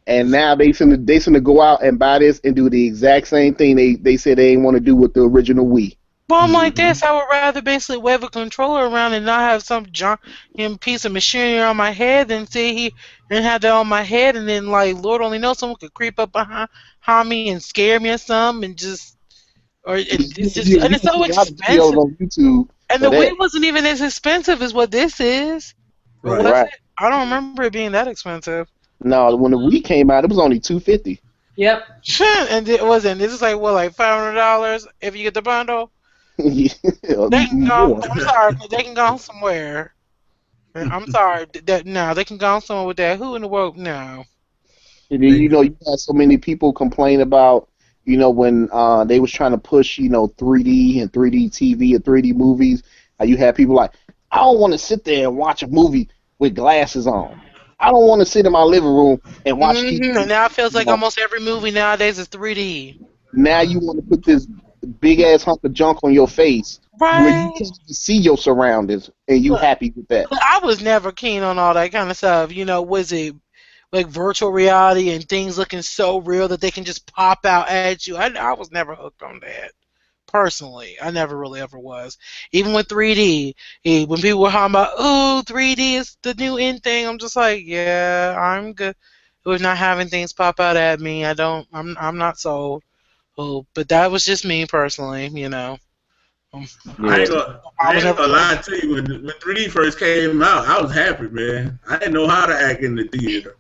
And now they finna go out and buy this and do the exact same thing they said they ain't want to do with the original Wii. Well, I'm like this. I would rather basically wave a controller around and not have some piece of machinery on my head than and have that on my head and then like Lord only knows someone could creep up behind me and scare me or something and just it's just and You it's can so see a lot of videos expensive. on YouTube And the of that. Wii wasn't even as expensive as what this is. Or Right. was Right. it? I don't remember it being that expensive. No, when the Wii came out, it was only $250. Yep. And it wasn't. This is like what, like $500 if you get the bundle. They can go. More. I'm sorry, but they can go somewhere. I'm sorry. That no, they can go somewhere with that. Who in the world? No. And then, you had so many people complain about, when they was trying to push, 3D and 3D TV and 3D movies. You had people like, I don't want to sit there and watch a movie with glasses on. I don't want to sit in my living room and watch TV. And now it feels like almost every movie nowadays is 3D. Now you want to put this big ass hunk of junk on your face where you Right. can't even see your surroundings, and you Look, happy with that. I was never keen on all that kind of stuff. Was it like virtual reality and things looking so real that they can just pop out at you? I was never hooked on that. Personally, I never really ever was. Even with 3D, when people were talking about, "Oh, 3D is the new in thing," I'm just like, "Yeah, I'm good with not having things pop out at me. I don't. I'm not sold." Oh, but that was just me personally. Um, I Yeah. ain't gonna, I I was ain't never. gonna lie to you. When 3D first came out, I was happy, man. I didn't know how to act in the theater.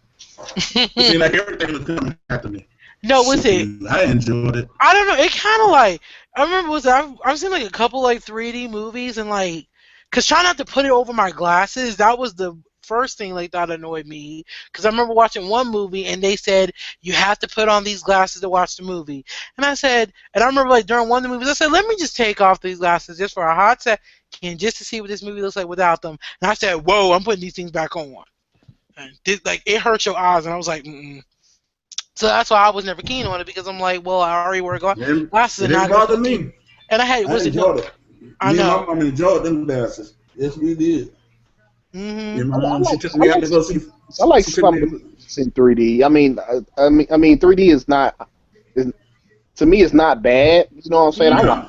It seemed like everything was coming after me. No, was it? Shoot, I enjoyed it. I don't know. It kind of like I remember I've seen like a couple like 3D movies and like, cause trying not to put it over my glasses, that was the first thing like that annoyed me. Cause I remember watching one movie and they said you have to put on these glasses to watch the movie, and I said, and I remember like during one of the movies I said, let me just take off these glasses just for a hot second, just to see what this movie looks like without them. And I said, whoa, I'm putting these things back on. And like it hurt your eyes, and I was like, mm-mm. So that's why I was never keen on it because I'm like, well, I already wear It glasses and didn't not gonna bother put these. me. And I had I was it no? enjoyed it. I Me and my know. mom enjoyed them glasses. Yes, we did. Me and Mhm. my I mom, she like took I me out like to go see. I like She took some me. of the movies in 3D. I mean 3D is not is, to me it's not bad. You know what I'm saying? I like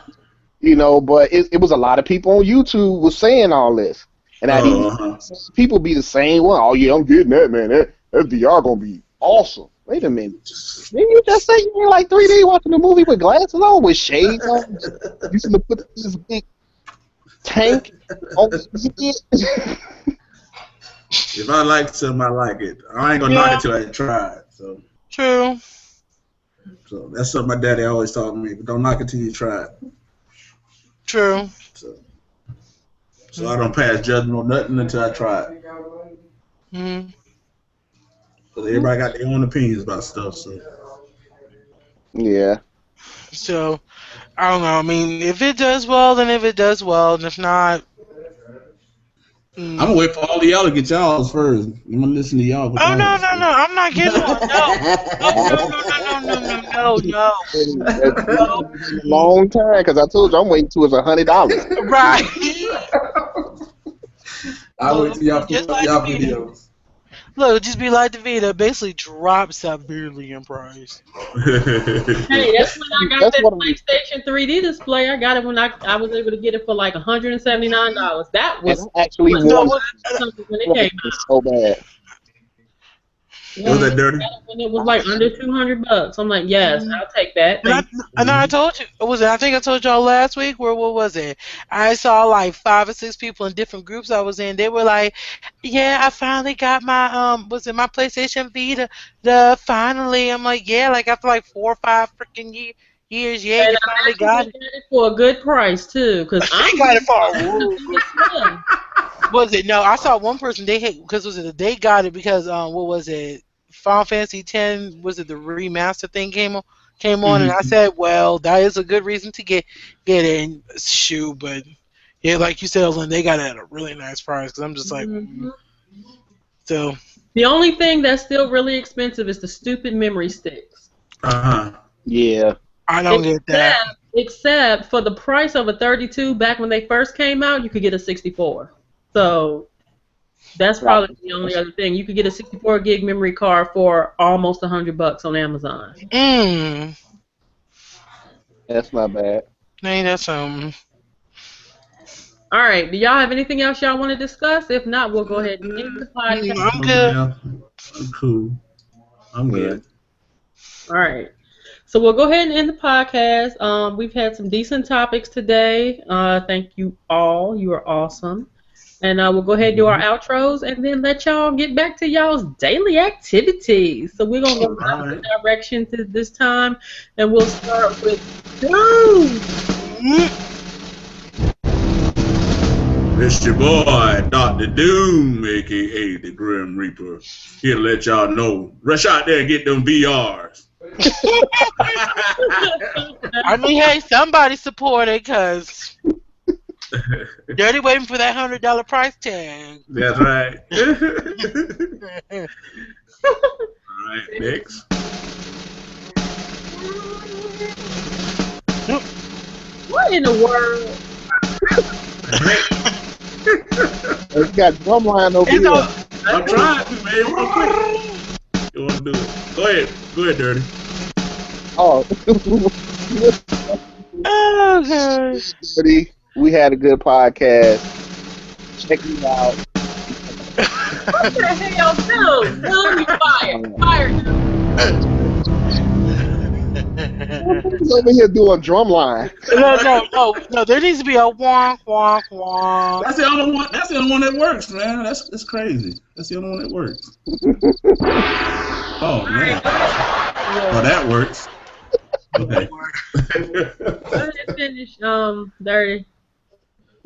No. but it was a lot of people on YouTube was saying all this, and I these Uh-huh. people be the same one. Oh yeah, I'm getting that, man. That VR gonna be awesome. Wait a minute. Didn't you just say you ain't like 3D watching a movie with glasses on, with shades on? You should have put this big tank on his head. If I like something, I like it. I ain't gonna knock Yeah. it till I try it. True. So that's something my daddy always taught me. But don't knock it till you try it. True. So I don't pass judgment on nothing until I try it. Mhm. Because everybody got their own opinions about stuff. So Yeah. So I don't know. I mean, if it does well, then if it does well, and if not, I'm gonna wait for all of y'all to get y'all's first. I'm gonna listen to y'all. What oh y'all no, have to no, say. no! I'm not getting one. No. Oh no, no, no, no, no, no, no, That's no. been a long time because I told you I'm waiting till it's $100. Right. I'll wait Look, till y'all put just up like y'all the Vita. videos. Look, just be like the Vita. Basically, dropped severely in price. Hey, that's when I got That's that what PlayStation 3D display. I got it when I was able to get it for like $179. That and was I actually No, want something when it came it so bad. Was that dirty? When it was like under $200. I'm like, yes, I'll take that. And I told you, I think I told y'all last week. What was it? I saw like 5 or 6 people in different groups I was in. They were like, "Yeah, I finally got my was it my PlayStation Vita? Finally." I'm like, "Yeah, like after like 4 or 5 freaking years, yeah, And you I finally actually got it." got it for a good price too, because I I'm got it for a good. Was it? No, I saw one person they hate because they got it because what was it? Final Fantasy X, was it the remaster thing came on, and I said, well, that is a good reason to get it. And shoot, but yeah, like you said, Lynn, they got it at a really nice price because I'm just like, so. The only thing that's still really expensive is the stupid memory sticks. Yeah. I don't get that. Except for the price of a 32 back when they first came out, you could get a 64. So that's probably the only other thing. You could get a 64 gig memory card for almost $100 on Amazon. That's not bad. Hey, that's All right. Do y'all have anything else y'all want to discuss? If not, we'll go ahead and end the podcast. I'm good. I'm cool. I'm good. All right. So we'll go ahead and end the podcast. We've had some decent topics today. Thank you all. You are awesome. And we'll go ahead and do our outros and then let y'all get back to y'all's daily activities. So we're going to go the direction to this time, and we'll start with Doom. It's your boy, Dr. Doom, a.k.a. the Grim Reaper. Here to let y'all know. Rush out there and get them VRs. I mean, hey, somebody support it, because Dirty waiting for that $100 price tag. That's right. Alright, next. What in the world? We got drumline over here. I'm trying to, man. You want to do it? Go ahead, Dirty. Oh. Oh, gosh. Dirty. We had a good podcast. Check me out. What the hell, dude? Boom, you fired. He's over here doing drumline. No. There needs to be a wonk, wonk, wonk. That's the only one. That's the only one that works, man. That's crazy. That's the only one that works. Oh man. Oh, that works. Okay. Let's finish. Dirty.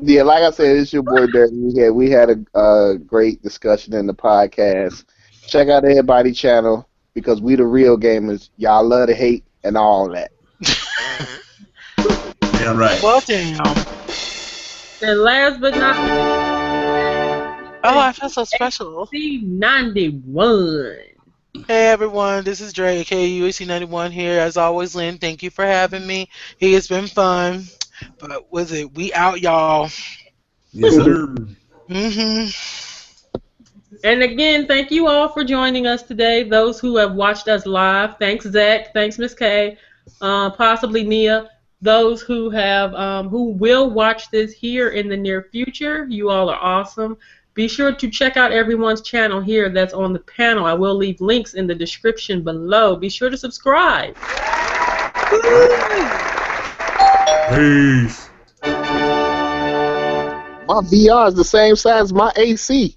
Yeah, like I said, it's your boy Dirty. We had a great discussion in the podcast. Check out everybody's channel because we the real gamers. Y'all love to hate and all that. Yeah, right. Well, damn. And last but not least, I feel so special. AC91. Hey everyone, this is Dre, aka UAC91 here. As always, Lynn, thank you for having me. It's been fun. But we out, y'all. Yes, sir. And again, thank you all for joining us today. Those who have watched us live, thanks Zach, thanks Miss K, possibly Nia. Those who will watch this here in the near future, you all are awesome. Be sure to check out everyone's channel here that's on the panel. I will leave links in the description below. Be sure to subscribe. Peace. My VR is the same size as my AC.